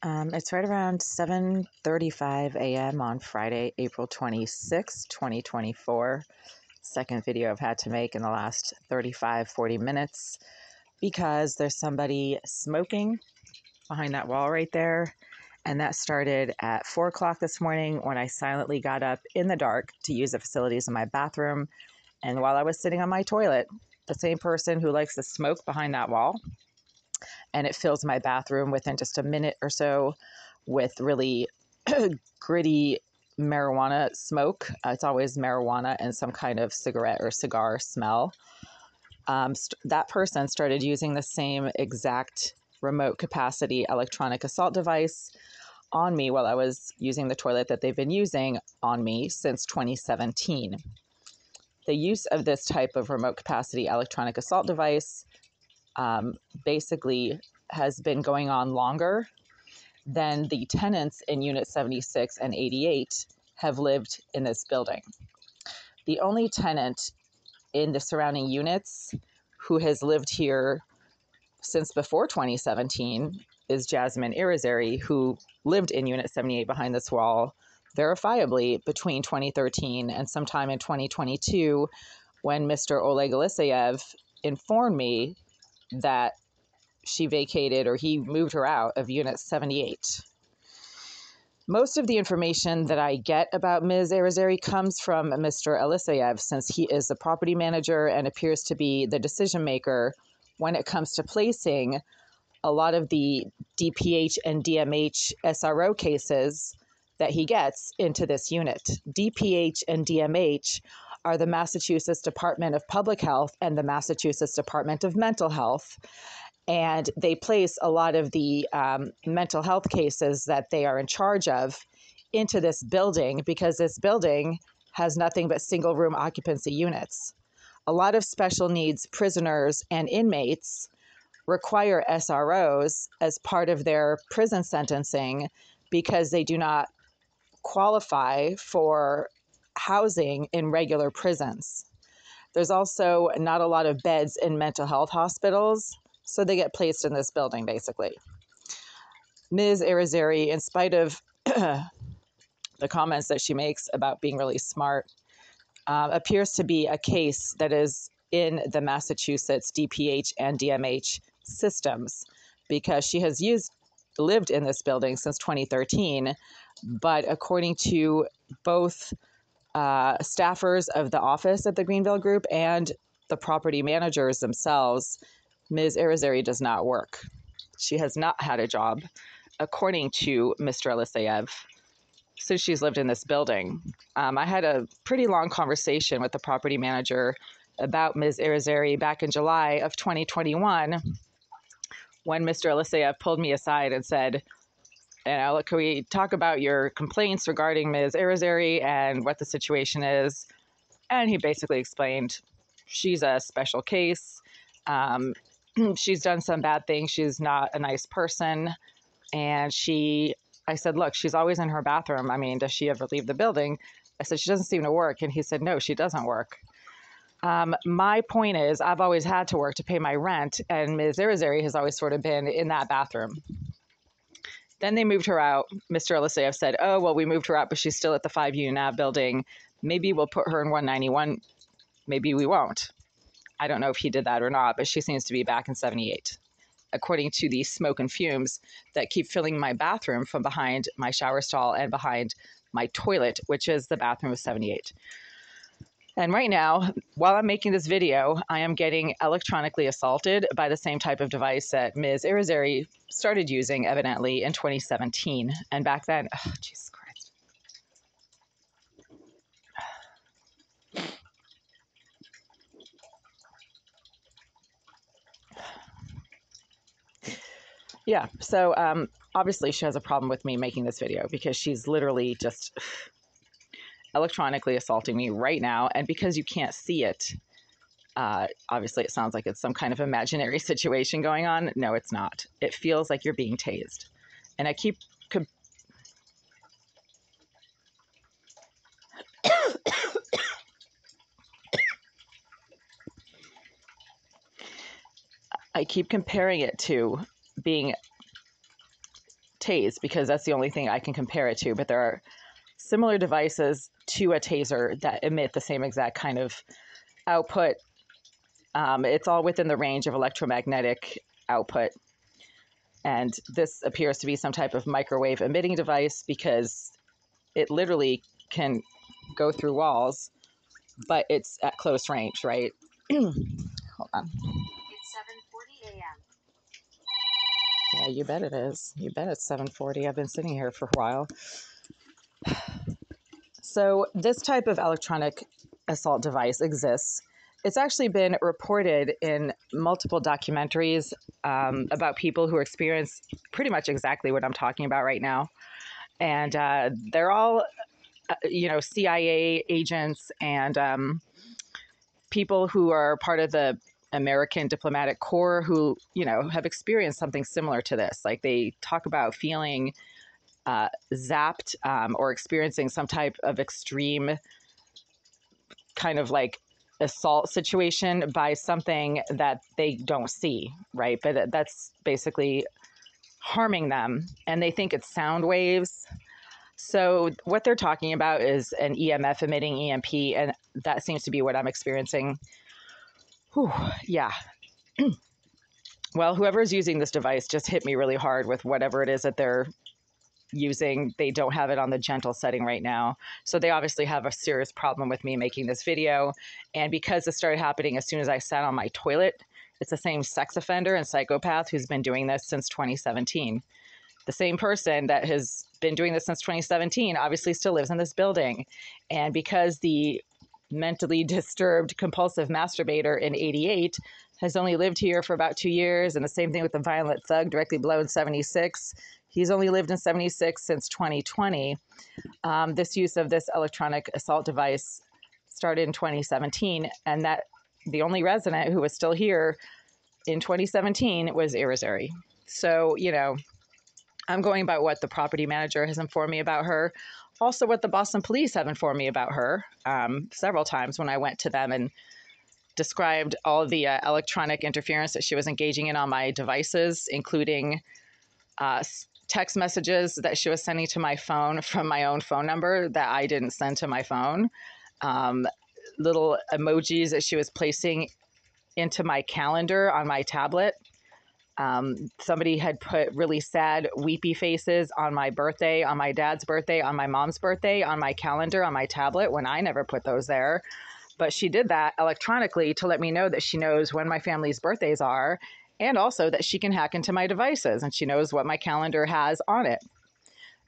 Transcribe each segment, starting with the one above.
It's right around 7:35 a.m. on Friday, April 26, 2024. Second video I've had to make in the last 40 minutes because there's somebody smoking behind that wall right there. And that started at 4 o'clock this morning when I silently got up in the dark to use the facilities in my bathroom. And while I was sitting on my toilet, the same person who likes to smoke behind that wall, and it fills my bathroom within just a minute or so with really gritty marijuana smoke. It's always marijuana and some kind of cigarette or cigar smell. That person started using the same exact remote capacity electronic assault device on me while I was using the toilet that they've been using on me since 2017. The use of this type of remote capacity electronic assault device basically has been going on longer than the tenants in Unit 76 and 88 have lived in this building. The only tenant in the surrounding units who has lived here since before 2017 is Jasmine Irizarry, who lived in Unit 78 behind this wall verifiably between 2013 and sometime in 2022 when Mr. Oleg Aliseyev informed me that she vacated or he moved her out of Unit 78. Most of the information that I get about Ms. Irizarry comes from Mr. Aliseyev, since he is the property manager and appears to be the decision maker when it comes to placing a lot of the DPH and DMH SRO cases that he gets into this unit. DPH and DMH are the Massachusetts Department of Public Health and the Massachusetts Department of Mental Health. And they place a lot of the mental health cases that they are in charge of into this building because this building has nothing but single room occupancy units. A lot of special needs prisoners and inmates require SROs as part of their prison sentencing because they do not qualify for housing in regular prisons. There's also not a lot of beds in mental health hospitals, so they get placed in this building, basically. Ms. Irizarry, in spite of the comments that she makes about being really smart, appears to be a case that is in the Massachusetts DPH and DMH systems because she has lived in this building since 2013. But according to both staffers of the office at the Greenville Group and the property managers themselves, Ms. Irizarry does not work. She has not had a job, according to Mr. Aliseyev, since she's lived in this building. I had a pretty long conversation with the property manager about Ms. Irizarry back in July of 2021 when Mr. Aliseyev pulled me aside and said, look, can we talk about your complaints regarding Ms. Irizarry and what the situation is? And he basically explained she's a special case. She's done some bad things. She's not a nice person. And I said, look, she's always in her bathroom. I mean, does she ever leave the building? I said, she doesn't seem to work. And he said, no, she doesn't work. My point is, I've always had to work to pay my rent. And Ms. Irizarry has always sort of been in that bathroom. Then they moved her out. Mr. Aliseyev said, oh, well, we moved her out, but she's still at the 5 UNAV building. Maybe we'll put her in 191. Maybe we won't. I don't know if he did that or not, but she seems to be back in 78, according to the smoke and fumes that keep filling my bathroom from behind my shower stall and behind my toilet, which is the bathroom of 78. And right now, while I'm making this video, I am getting electronically assaulted by the same type of device that Ms. Irizarry started using, evidently, in 2017. And back then, oh, Jesus Christ. Yeah, so obviously she has a problem with me making this video because she's literally just electronically assaulting me right now. And because you can't see it, obviously it sounds like it's some kind of imaginary situation going on. No, it's not. It feels like you're being tased. And I keep comparing it to being tase because that's the only thing I can compare it to. But there are similar devices to a taser that emit the same exact kind of output. It's all within the range of electromagnetic output. And this appears to be some type of microwave emitting device because it literally can go through walls, but it's at close range, right? Hold on. It's 7:40 a.m. Yeah, you bet it is. You bet it's 7:40. I've been sitting here for a while. So this type of electronic assault device exists. It's actually been reported in multiple documentaries about people who experience pretty much exactly what I'm talking about right now. And they're all, CIA agents and people who are part of the American diplomatic corps who, have experienced something similar to this. Like they talk about feeling zapped or experiencing some type of extreme kind of like assault situation by something that they don't see, right? But that's basically harming them, and they think it's sound waves. So what they're talking about is an EMF emitting EMP, and that seems to be what I'm experiencing. Whew, yeah. Well, whoever's using this device just hit me really hard with whatever it is that they're using. They don't have it on the gentle setting right now. So they obviously have a serious problem with me making this video. And because this started happening as soon as I sat on my toilet, it's the same sex offender and psychopath who's been doing this since 2017. The same person that has been doing this since 2017 obviously still lives in this building. And because the mentally disturbed compulsive masturbator in 88 has only lived here for about 2 years, and the same thing with the violent thug directly below in 76, he's only lived in 76 since 2020. This use of this electronic assault device started in 2017, and that the only resident who was still here in 2017 was Irizarry. So, I'm going by what the property manager has informed me about her. Also, what the Boston police have informed me about her several times when I went to them and described all the electronic interference that she was engaging in on my devices, including text messages that she was sending to my phone from my own phone number that I didn't send to my phone, little emojis that she was placing into my calendar on my tablet. Somebody had put really sad, weepy faces on my birthday, on my dad's birthday, on my mom's birthday, on my calendar, on my tablet, when I never put those there. But she did that electronically to let me know that she knows when my family's birthdays are, and also that she can hack into my devices and she knows what my calendar has on it.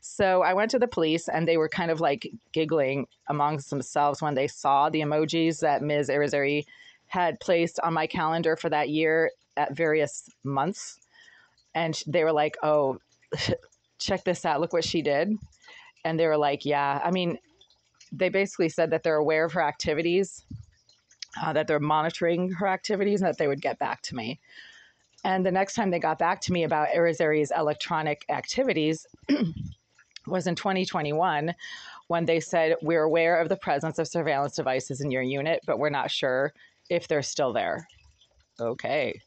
So I went to the police and they were kind of like giggling amongst themselves when they saw the emojis that Ms. Irizarry had placed on my calendar for that year at various months. And they were like, oh, check this out. Look what she did. And they were like, yeah, I mean, they basically said that they're aware of her activities, that they're monitoring her activities, and that they would get back to me. And the next time they got back to me about Irizarry's electronic activities was in 2021, when they said, we're aware of the presence of surveillance devices in your unit, but we're not sure if they're still there. Okay,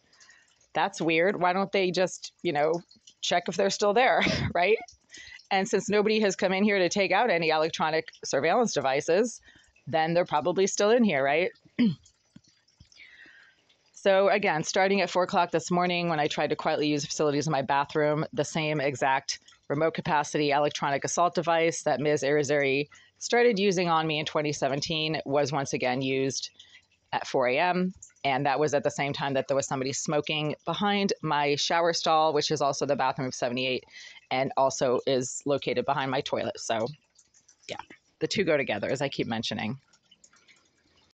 that's weird. Why don't they just, check if they're still there, right? And since nobody has come in here to take out any electronic surveillance devices, then they're probably still in here, right? So again, starting at 4 o'clock this morning when I tried to quietly use facilities in my bathroom, the same exact remote capacity electronic assault device that Ms. Irizarry started using on me in 2017 was once again used at 4 a.m. And that was at the same time that there was somebody smoking behind my shower stall, which is also the bathroom of 78 and also is located behind my toilet. So yeah, the two go together, as I keep mentioning.